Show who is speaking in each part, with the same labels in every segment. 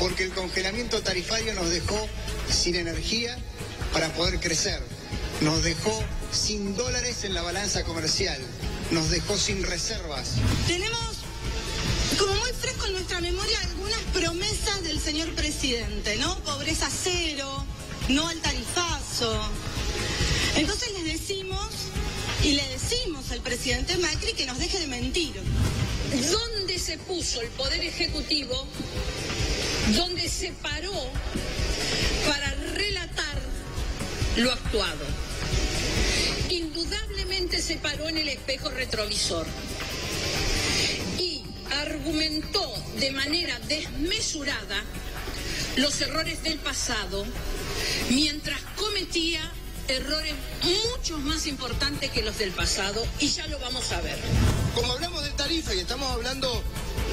Speaker 1: porque el congelamiento tarifario nos dejó sin energía para poder crecer, nos dejó sin dólares en la balanza comercial, nos dejó sin reservas.
Speaker 2: Tenemos como muy fresco en nuestra memoria algunas promesas del señor presidente, ¿no? Pobreza cero, no al tarifazo. Entonces le decimos al presidente Macri que nos deje de mentir.
Speaker 3: ¿Dónde se puso el Poder Ejecutivo? ¿Dónde se paró para relatar lo actuado? Indudablemente se paró en el espejo retrovisor y argumentó de manera desmesurada los errores del pasado, mientras cometía errores mucho más importantes que los del pasado, y ya lo vamos a ver.
Speaker 4: Como hablamos de tarifa y estamos hablando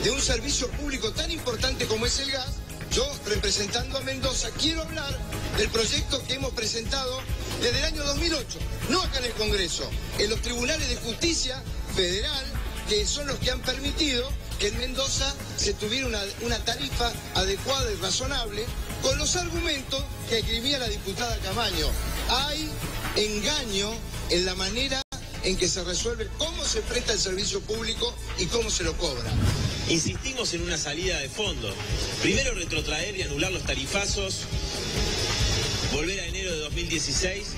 Speaker 4: de un servicio público tan importante como es el gas, yo, representando a Mendoza, quiero hablar del proyecto que hemos presentado desde el año 2008, no acá en el Congreso, en los tribunales de justicia federal, que son los que han permitido que en Mendoza se tuviera una tarifa adecuada y razonable, con los argumentos que escribía la diputada Camaño. Hay engaño en la manera en que se resuelve cómo se presta el servicio público y cómo se lo cobra.
Speaker 5: Insistimos en una salida de fondo. Primero, retrotraer y anular los tarifazos, volver a enero de 2016.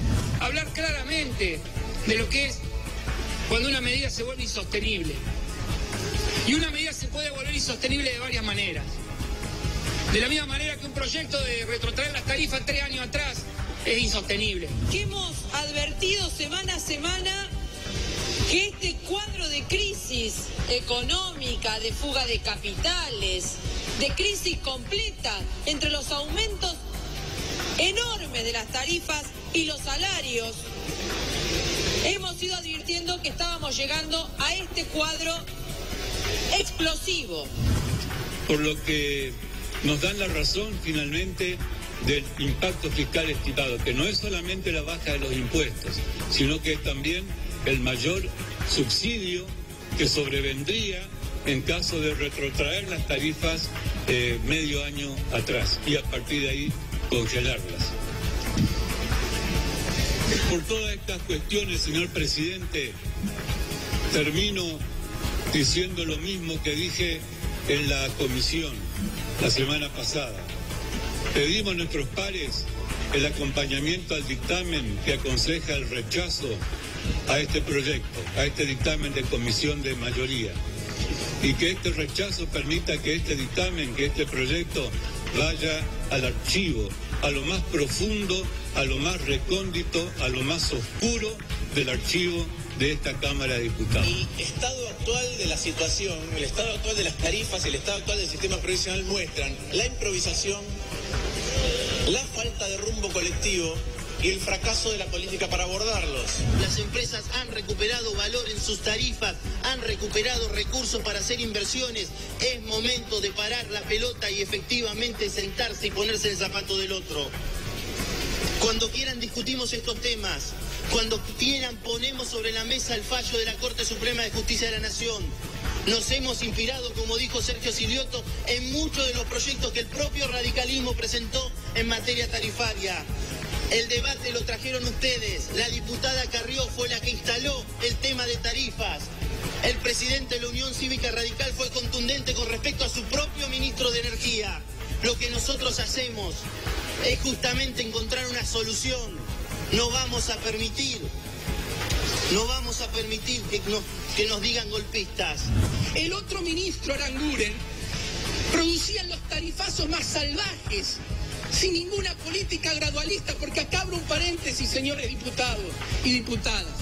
Speaker 6: Hablar claramente de lo que es cuando una medida se vuelve insostenible. Y una medida se puede volver insostenible de varias maneras. De la misma manera que un proyecto de retrotraer las tarifas 3 años atrás es insostenible.
Speaker 7: Que hemos advertido semana a semana que este cuadro de crisis económica, de fuga de capitales, de crisis completa entre los aumentos enormes de las tarifas y los salarios, hemos ido advirtiendo que estábamos llegando a este cuadro explosivo.
Speaker 8: Por lo que nos dan la razón finalmente del impacto fiscal estimado, que no es solamente la baja de los impuestos, sino que es también el mayor subsidio que sobrevendría en caso de retrotraer las tarifas medio año atrás y a partir de ahí congelarlas. Por todas estas cuestiones, señor presidente, termino diciendo lo mismo que dije en la comisión la semana pasada. Pedimos a nuestros pares el acompañamiento al dictamen que aconseja el rechazo a este proyecto, a este dictamen de comisión de mayoría, y que este rechazo permita que este dictamen, que este proyecto vaya al archivo, a lo más profundo, a lo más recóndito, a lo más oscuro del archivo de esta Cámara de Diputados.
Speaker 5: El estado actual de la situación, el estado actual de las tarifas, el estado actual del sistema previsional muestran la improvisación, la falta de rumbo colectivo y el fracaso de la política para abordarlos.
Speaker 9: Las empresas han recuperado valor en sus tarifas, han recuperado recursos para hacer inversiones. Es momento de parar la pelota y efectivamente sentarse y ponerse el zapato del otro. Cuando quieran discutimos estos temas. Cuando quieran ponemos sobre la mesa el fallo de la Corte Suprema de Justicia de la Nación. Nos hemos inspirado, como dijo Sergio Silioto, en muchos de los proyectos que el propio radicalismo presentó en materia tarifaria. El debate lo trajeron ustedes. La diputada Carrió fue la que instaló el tema de tarifas. El presidente de la Unión Cívica Radical fue contundente con respecto a su propio ministro de Energía. Lo que nosotros hacemos es justamente encontrar una solución. No vamos a permitir que nos digan golpistas.
Speaker 6: El otro ministro, Aranguren, producía los tarifazos más salvajes, sin ninguna política gradualista, porque acá abro un paréntesis, señores diputados y diputadas.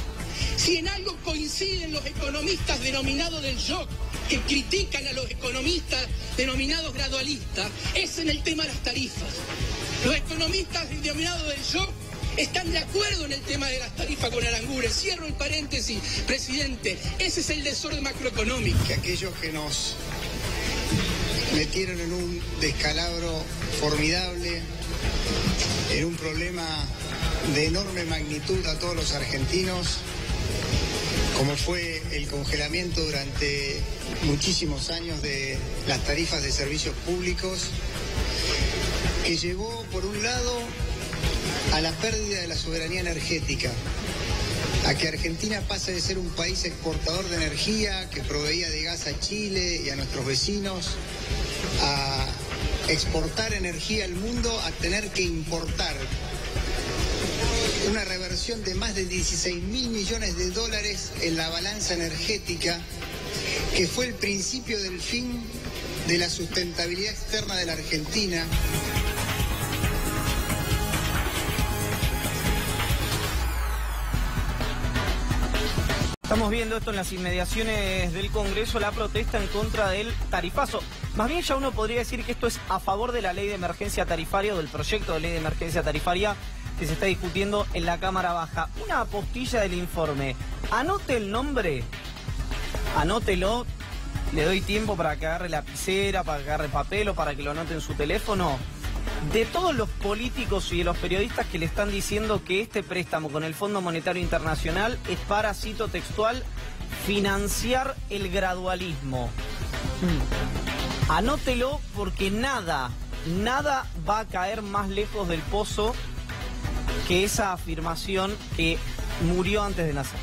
Speaker 6: Si en algo coinciden los economistas denominados del shock, que critican a los economistas denominados gradualistas, es en el tema de las tarifas. Los economistas denominados del shock están de acuerdo en el tema de las tarifas con Aranguren. Cierro el paréntesis, presidente. Ese es el desorden macroeconómico.
Speaker 1: Que aquellos que nos metieron en un descalabro formidable, en un problema de enorme magnitud a todos los argentinos, como fue el congelamiento durante muchísimos años de las tarifas de servicios públicos, que llevó, por un lado, a la pérdida de la soberanía energética, a que Argentina pase de ser un país exportador de energía que proveía de gas a Chile y a nuestros vecinos, a exportar energía al mundo, a tener que importar. Una reversión de más de 16.000 millones de dólares en la balanza energética, que fue el principio del fin de la sustentabilidad externa de la Argentina.
Speaker 10: Estamos viendo esto en las inmediaciones del Congreso, la protesta en contra del tarifazo. Más bien ya uno podría decir que esto es a favor de la ley de emergencia tarifaria o del proyecto de ley de emergencia tarifaria que se está discutiendo en la Cámara Baja. Una apostilla del informe. Anote el nombre, anótelo, le doy tiempo para que agarre lapicera, para que agarre papel o para que lo anote en su teléfono. De todos los políticos y de los periodistas que le están diciendo que este préstamo con el Fondo Monetario Internacional es para, cito textual, financiar el gradualismo. Anótelo porque nada va a caer más lejos del pozo que esa afirmación que murió antes de nacer.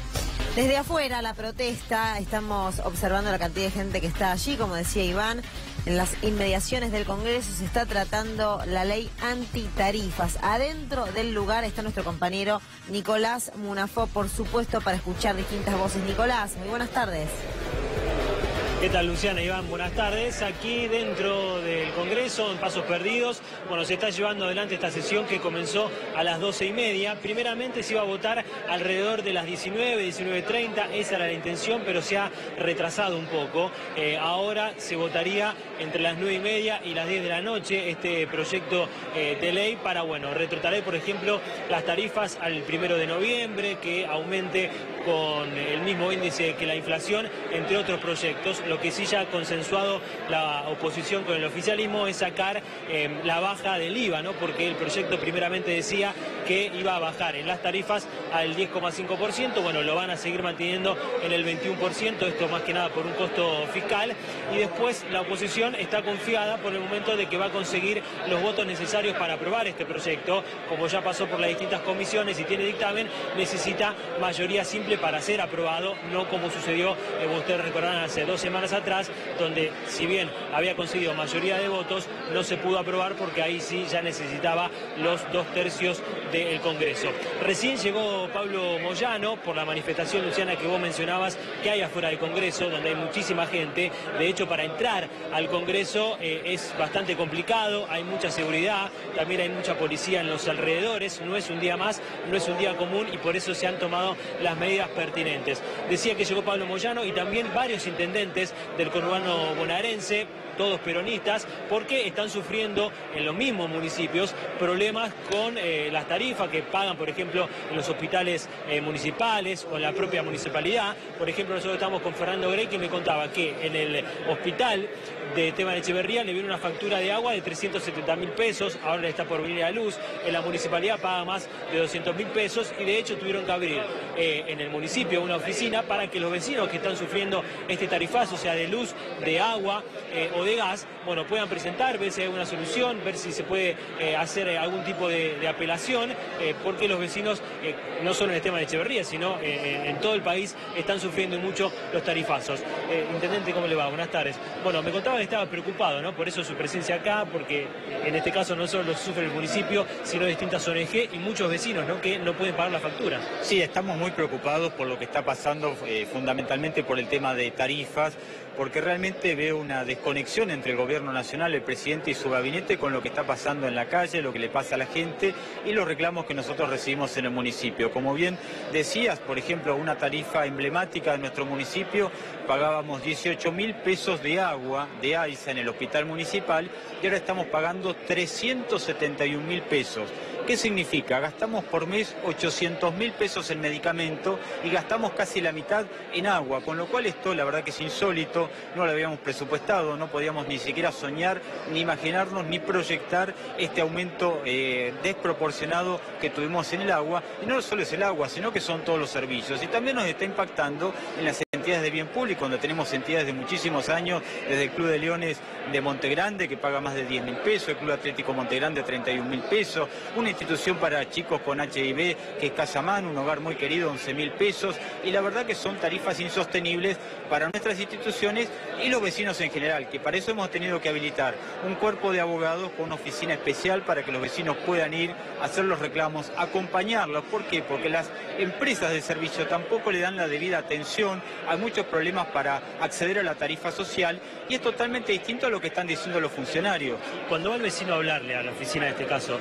Speaker 11: Desde afuera, la protesta, estamos observando la cantidad de gente que está allí, como decía Iván, en las inmediaciones del Congreso se está tratando la ley antitarifas. Adentro del lugar está nuestro compañero Nicolás Munafó, por supuesto, para escuchar distintas voces. Nicolás, muy buenas tardes.
Speaker 12: ¿Qué tal, Luciana, Iván? Buenas tardes. Aquí dentro del Congreso, en Pasos Perdidos, bueno, se está llevando adelante esta sesión que comenzó a las 12:30. Primeramente se iba a votar alrededor de las 19:30, esa era la intención, pero se ha retrasado un poco. Ahora se votaría entre las 9:30 y las 10 de la noche este proyecto de ley para, bueno, retrotraer, por ejemplo, las tarifas al 1 de noviembre, que aumente con el mismo índice que la inflación, entre otros proyectos. Lo que sí ya ha consensuado la oposición con el oficialismo es sacar la baja del IVA, ¿no? Porque el proyecto primeramente decía que iba a bajar en las tarifas al 10,5%, bueno, lo van a seguir manteniendo en el 21%, esto más que nada por un costo fiscal, y después la oposición está confiada por el momento de que va a conseguir los votos necesarios para aprobar este proyecto. Como ya pasó por las distintas comisiones y tiene dictamen, necesita mayoría simple para ser aprobado, no como sucedió, ustedes recordarán, hace 2 semanas atrás, donde si bien había conseguido mayoría de votos, no se pudo aprobar porque ahí sí ya necesitaba los 2/3 del Congreso. Recién llegó Pablo Moyano por la manifestación, Luciana, que vos mencionabas que hay afuera del Congreso, donde hay muchísima gente. De hecho, para entrar al Congreso es bastante complicado, hay mucha seguridad, también hay mucha policía en los alrededores, no es un día más, no es un día común y por eso se han tomado las medidas pertinentes. Decía que llegó Pablo Moyano y también varios intendentes del conurbano bonaerense, todos peronistas, porque están sufriendo en los mismos municipios problemas con las tarifas que pagan, por ejemplo, en los hospitales municipales o en la propia municipalidad. Por ejemplo, nosotros estamos con Fernando Grey, que me contaba que en el hospital de Esteban Echeverría le viene una factura de agua de 370.000 pesos, ahora le está por venir a luz. En la municipalidad paga más de 200.000 pesos y de hecho tuvieron que abrir en el municipio una oficina para que los vecinos que están sufriendo este tarifazo, sea de luz, de agua o de gas, bueno, puedan presentar, ver si hay alguna solución, ver si se puede hacer algún tipo de apelación, porque los vecinos, no solo en Esteban Echeverría, sino en todo el país, están sufriendo mucho los tarifazos. Intendente, ¿cómo le va? Buenas tardes. Bueno, me contaba que estaba preocupado, ¿no? Por eso su presencia acá, porque en este caso no solo lo sufre el municipio, sino distintas ONG y muchos vecinos, ¿no? Que no pueden pagar la factura.
Speaker 13: Sí, estamos muy preocupados por lo que está pasando, fundamentalmente por el tema de tarifas, porque realmente veo una desconexión entre el gobierno nacional, el presidente y su gabinete con lo que está pasando en la calle, lo que le pasa a la gente y los reclamos que nosotros recibimos en el municipio. Como bien decías, por ejemplo, una tarifa emblemática de nuestro municipio, pagábamos 18.000 pesos de agua, de AISA en el hospital municipal y ahora estamos pagando 371.000 pesos. ¿Qué significa? Gastamos por mes 800.000 pesos en medicamento y gastamos casi la mitad en agua, con lo cual esto la verdad que es insólito, no lo habíamos presupuestado, no podíamos ni siquiera soñar, ni imaginarnos, ni proyectar este aumento desproporcionado que tuvimos en el agua. Y no solo es el agua, sino que son todos los servicios. Y también nos está impactando en las entidades de bien público, donde tenemos entidades de muchísimos años, desde el Club de Leones de Montegrande, que paga más de 10.000 pesos, el Club Atlético Montegrande 31.000 pesos, una institución para chicos con HIV, que es Casamán, un hogar muy querido, 11.000 pesos, y la verdad que son tarifas insostenibles para nuestras instituciones y los vecinos en general, que para eso hemos tenido que habilitar un cuerpo de abogados con una oficina especial para que los vecinos puedan ir a hacer los reclamos, acompañarlos. ¿Por qué? Porque las empresas de servicio tampoco le dan la debida atención, hay muchos problemas para acceder a la tarifa social y es totalmente distinto a lo que están diciendo los funcionarios.
Speaker 12: Cuando va el vecino a hablarle a la oficina en este caso,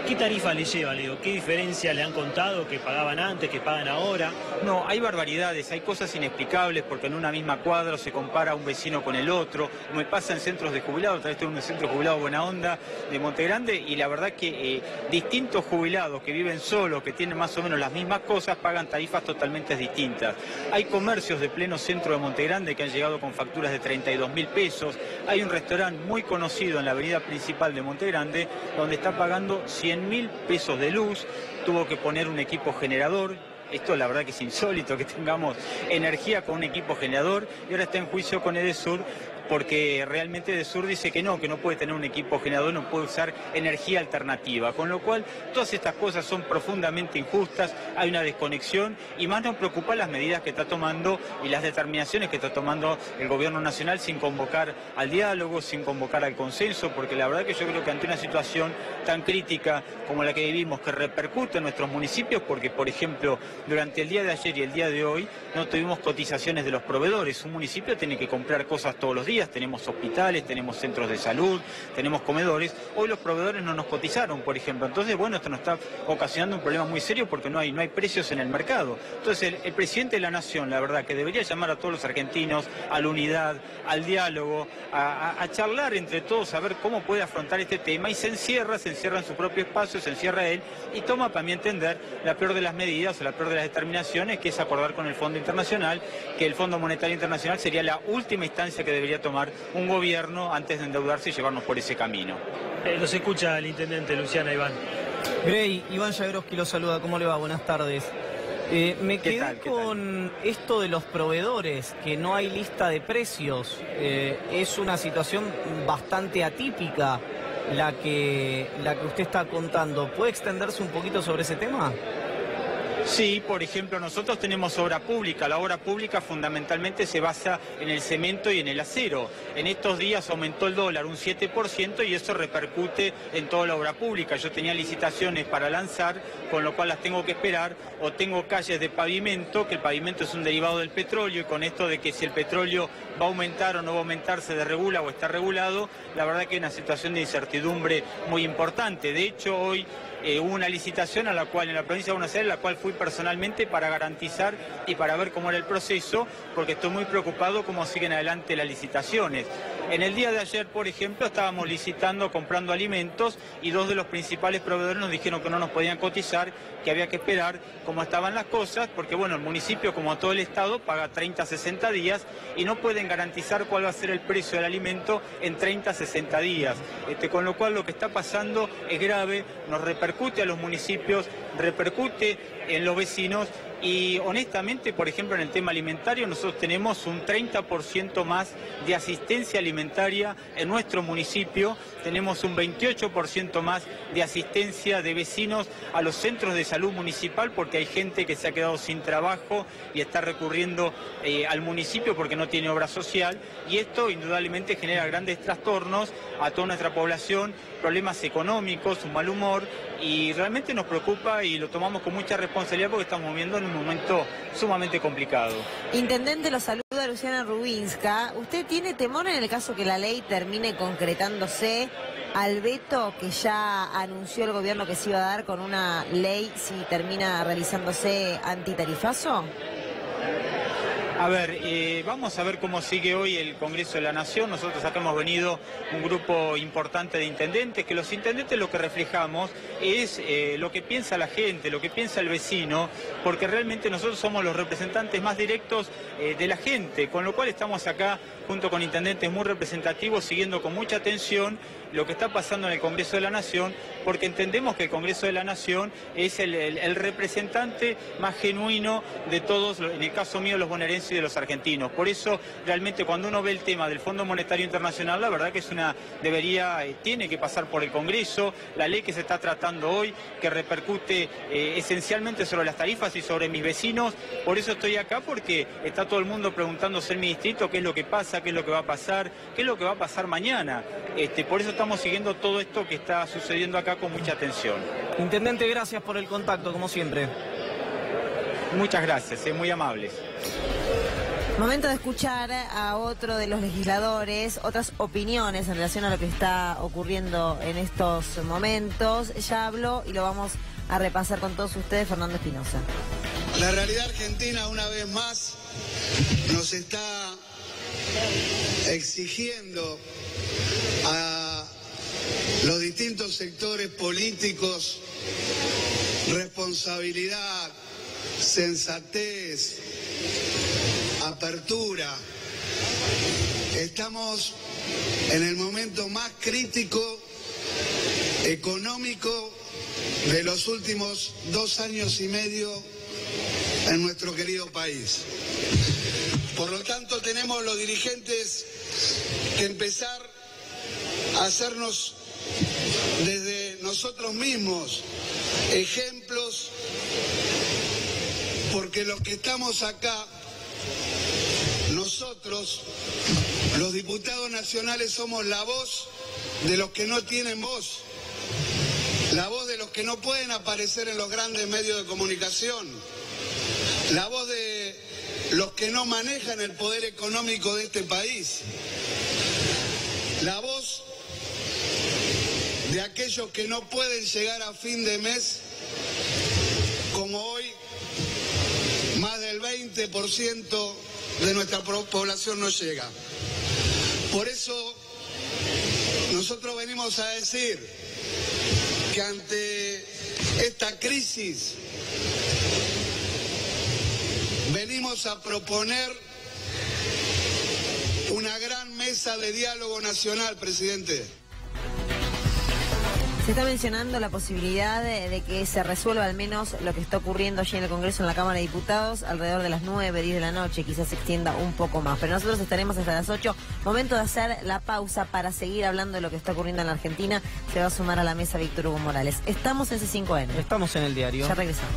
Speaker 12: ¿qué tarifa le lleva? Le digo, ¿qué diferencia le han contado que pagaban antes, que pagan ahora?
Speaker 13: No, hay barbaridades, hay cosas inexplicables porque en una misma cuadra se compara un vecino con el otro. Me pasa en centros de jubilados, otra vez estoy en un centro de jubilados Buena Onda de Montegrande y la verdad que distintos jubilados que viven solos, que tienen más o menos las mismas cosas, pagan tarifas totalmente distintas. Hay comercios de pleno centro de Montegrande que han llegado con facturas de 32.000 pesos. Hay un restaurante muy conocido en la avenida principal de Montegrande donde está pagando 100.000 pesos de luz, tuvo que poner un equipo generador. Esto la verdad que es insólito que tengamos energía con un equipo generador y ahora está en juicio con Edesur porque realmente Edesur dice que no puede tener un equipo generador, no puede usar energía alternativa, con lo cual todas estas cosas son profundamente injustas, hay una desconexión y más nos preocupan las medidas que está tomando y las determinaciones que está tomando el gobierno nacional sin convocar al diálogo, sin convocar al consenso, porque la verdad que yo creo que ante una situación tan crítica como la que vivimos, que repercute en nuestros municipios, porque por ejemplo, durante el día de ayer y el día de hoy no tuvimos cotizaciones de los proveedores, un municipio tiene que comprar cosas todos los días, tenemos hospitales, tenemos centros de salud, tenemos comedores, hoy los proveedores no nos cotizaron, por ejemplo, entonces bueno, esto nos está ocasionando un problema muy serio porque no hay precios en el mercado. Entonces el presidente de la Nación, la verdad que debería llamar a todos los argentinos a la unidad, al diálogo, a charlar entre todos, a ver cómo puede afrontar este tema y se encierra en su propio espacio, se encierra él y toma para mi entender la peor de las medidas o la peor de las determinaciones, que es acordar con el Fondo Internacional, que el Fondo Monetario Internacional sería la última instancia que debería tomar un gobierno antes de endeudarse y llevarnos por ese camino.
Speaker 12: Los escucha el intendente Luciana Iván.
Speaker 10: Grey, Iván Jagroski lo saluda, ¿cómo le va? Buenas tardes. Me quedé con esto de los proveedores, que no hay lista de precios. Es una situación bastante atípica la que usted está contando. ¿Puede extenderse un poquito sobre ese tema?
Speaker 13: Sí, por ejemplo, nosotros tenemos obra pública. La obra pública fundamentalmente se basa en el cemento y en el acero. En estos días aumentó el dólar un 7% y eso repercute en toda la obra pública. Yo tenía licitaciones para lanzar, con lo cual las tengo que esperar, o tengo calles de pavimento, que el pavimento es un derivado del petróleo, y con esto de que si el petróleo va a aumentar o no va a aumentar, se desregula o está regulado, la verdad que es una situación de incertidumbre muy importante. De hecho, hoy hubo una licitación en la provincia de Buenos Aires, la cual fui personalmente para garantizar y para ver cómo era el proceso, porque estoy muy preocupado cómo siguen adelante las licitaciones. En el día de ayer, por ejemplo, estábamos licitando, comprando alimentos, y dos de los principales proveedores nos dijeron que no nos podían cotizar, que había que esperar cómo estaban las cosas, porque bueno, el municipio, como todo el Estado, paga 30 a 60 días y no pueden garantizar cuál va a ser el precio del alimento en 30 a 60 días. Con lo cual lo que está pasando es grave, nos repercute a los municipios, repercute en los vecinos. Y honestamente, por ejemplo, en el tema alimentario, nosotros tenemos un 30% más de asistencia alimentaria en nuestro municipio, tenemos un 28% más de asistencia de vecinos a los centros de salud municipal, porque hay gente que se ha quedado sin trabajo y está recurriendo al municipio porque no tiene obra social, y esto indudablemente genera grandes trastornos a toda nuestra población, problemas económicos, un mal humor, y realmente nos preocupa y lo tomamos con mucha responsabilidad porque estamos viviendo en un momento sumamente complicado.
Speaker 11: Intendente, lo saluda Luciana Rubinska. ¿Usted tiene temor en el caso que la ley termine concretándose al veto que ya anunció el gobierno que se iba a dar con una ley si termina realizándose antitarifazo?
Speaker 13: A ver, vamos a ver cómo sigue hoy el Congreso de la Nación. Nosotros acá hemos venido un grupo importante de intendentes, que los intendentes lo que reflejamos es lo que piensa la gente, lo que piensa el vecino, porque realmente nosotros somos los representantes más directos de la gente, con lo cual estamos acá junto con intendentes muy representativos, siguiendo con mucha atención lo que está pasando en el Congreso de la Nación, porque entendemos que el Congreso de la Nación es el representante más genuino de todos, en el caso mío, los bonaerenses y de los argentinos. Por eso, realmente, cuando uno ve el tema del Fondo Monetario Internacional, la verdad que tiene que pasar por el Congreso. La ley que se está tratando hoy, que repercute esencialmente sobre las tarifas y sobre mis vecinos. Por eso estoy acá, porque está todo el mundo preguntándose en mi distrito qué es lo que pasa, qué es lo que va a pasar, qué es lo que va a pasar mañana. Por eso estamos siguiendo todo esto que está sucediendo acá con mucha atención.
Speaker 10: Intendente, gracias por el contacto, como siempre.
Speaker 13: Muchas gracias, muy amables.
Speaker 11: Momento de escuchar a otro de los legisladores, otras opiniones en relación a lo que está ocurriendo en estos momentos. Ya habló y lo vamos a repasar con todos ustedes, Fernando Espinosa.
Speaker 14: La realidad argentina, una vez más, nos está exigiendo a los distintos sectores políticos responsabilidad, sensatez, apertura. Estamos en el momento más crítico económico de los últimos 2 años y medio en nuestro querido país. Por lo tanto, tenemos los dirigentes que empezar a hacernos desde nosotros mismos ejemplos, porque los que estamos acá, nosotros, los diputados nacionales, somos la voz de los que no tienen voz, la voz de los que no pueden aparecer en los grandes medios de comunicación, la voz de los que no manejan el poder económico de este país, la voz de aquellos que no pueden llegar a fin de mes, como hoy más del 20% de nuestra población no llega. Por eso nosotros venimos a decir que ante esta crisis venimos a proponer una gran mesa de diálogo nacional, presidente.
Speaker 11: Se está mencionando la posibilidad de que se resuelva al menos lo que está ocurriendo allí en el Congreso, en la Cámara de Diputados, alrededor de las 9, 10 de la noche, quizás se extienda un poco más. Pero nosotros estaremos hasta las 8. Momento de hacer la pausa para seguir hablando de lo que está ocurriendo en la Argentina. Se va a sumar a la mesa Víctor Hugo Morales. Estamos en C5N.
Speaker 10: Estamos en el diario.
Speaker 11: Ya regresamos.